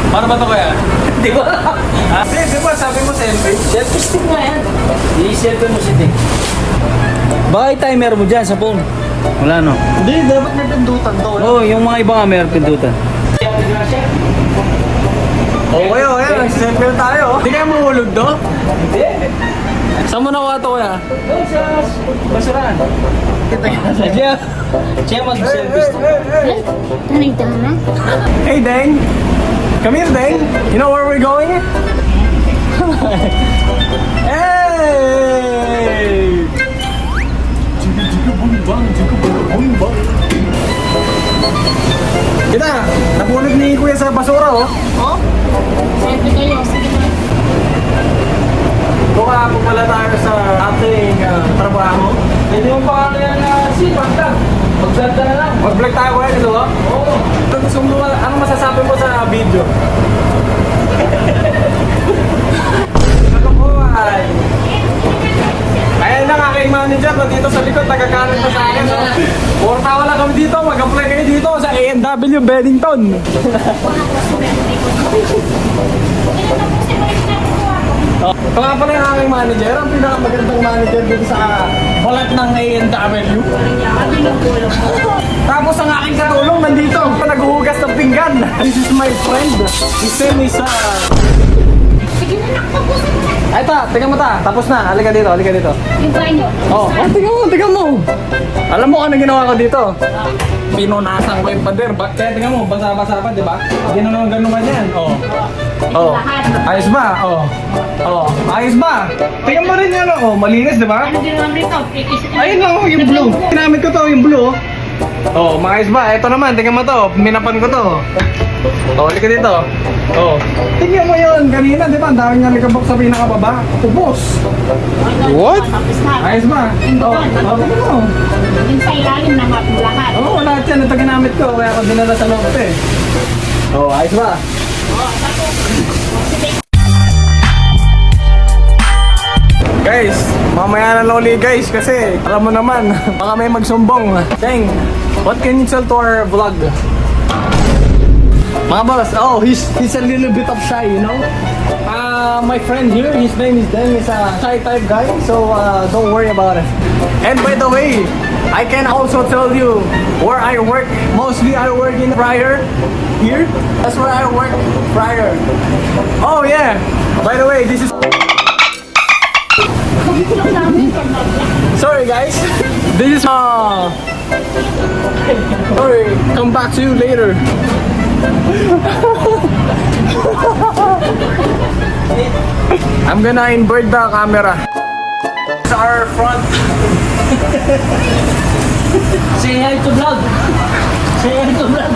Paano ba ito kaya? Di ba? Ha? Di ba sabi mo selfie? Selfie stick nga yan. I-selfie mo si Dick. Baka i-timer mo dyan sa phone. Wala no? Hindi, dapat may pindutan to. Oo, yung mga iba nga meron pindutan. Okay, nag-selfie tayo. Hindi kayo mahulog do? Hindi. Saan mo nakuha to kaya? Doon sa basurahan. Siya mag-selfie stick. Tanay-tana. Hey, Deng. Come here, Deng. You know where we're going? Hey! Kita, napulog ni Kuya sa basura, oh. Oh? Siyempre kayo. Sige na. Kung pala tayo sa ating trabaho, hindi mo pa kaya na sipag lang. Mag-vlog ka na lang. Mag-vlog tayo kuya dito, oh? Oo. Ano masasabi mo sa video? Ano po ay? Ayan na aking manager na dito sa likod, nagkakaroon pa sa akin. Puro tawa lang kami dito, mag-apply kayo dito sa A&W Bennington. Ito nga pala yung aking manager, ang pinakamagandang manager dito sa balat ng A&W. Tapos ang aking katulong nandito, naghuhugas ng pinggan. This is my friend. His name is Sige na, nakapagpusin mo. Ay, tingnan mo ta. Tapos na. Halika dito, halika dito. Yung banyo. Oh, tingnan mo. Alam mo ano ginawa ko dito? Pinunasan ko yung pader. Kaya tingnan mo, basa-basa pa, di ba? Ginawa ganun ka yan. Oh. Oh. Ayos ba? Oh. Oh. Ayos ba? Tingnan mo rin yan, oh. Malinis, di ba? Ano ginawa rito? Ayun lang, oh, yung blue. Ginamit ko to, yung blue. Oh, maayos ba? Ito naman, tingnan mo to. Minapan ko to. Oh, halika dito. Oh. Tingnan mo yun. Kanina, di ba? Ang dami niya nagkabok sa pinakababa. Ubos. What? Tapos na. Ayos ba? Oh, tingnan mo. Yung sa ilalim na lahat. Oo, lahat yan. Ito ginamit ko. Kaya ako dinala sa loob ito eh. Oh, ayos ba? Guys, mamaya na lang ulit guys kasi alam mo naman, baka may magsumbong. Dang, what can you tell to our vlog? Mga boss, oh, he's a little bit of shy, you know? My friend here, his name is Dan, he's a shy type guy, so don't worry about it. And by the way, I can also tell you where I work. Mostly I work in Fryer, here. That's where I work, Fryer. Oh yeah, by the way, this is... Sorry guys, this is sorry, come back to you later. I'm gonna invert the camera. It's our front. Say hi to vlog. Say hi to vlog.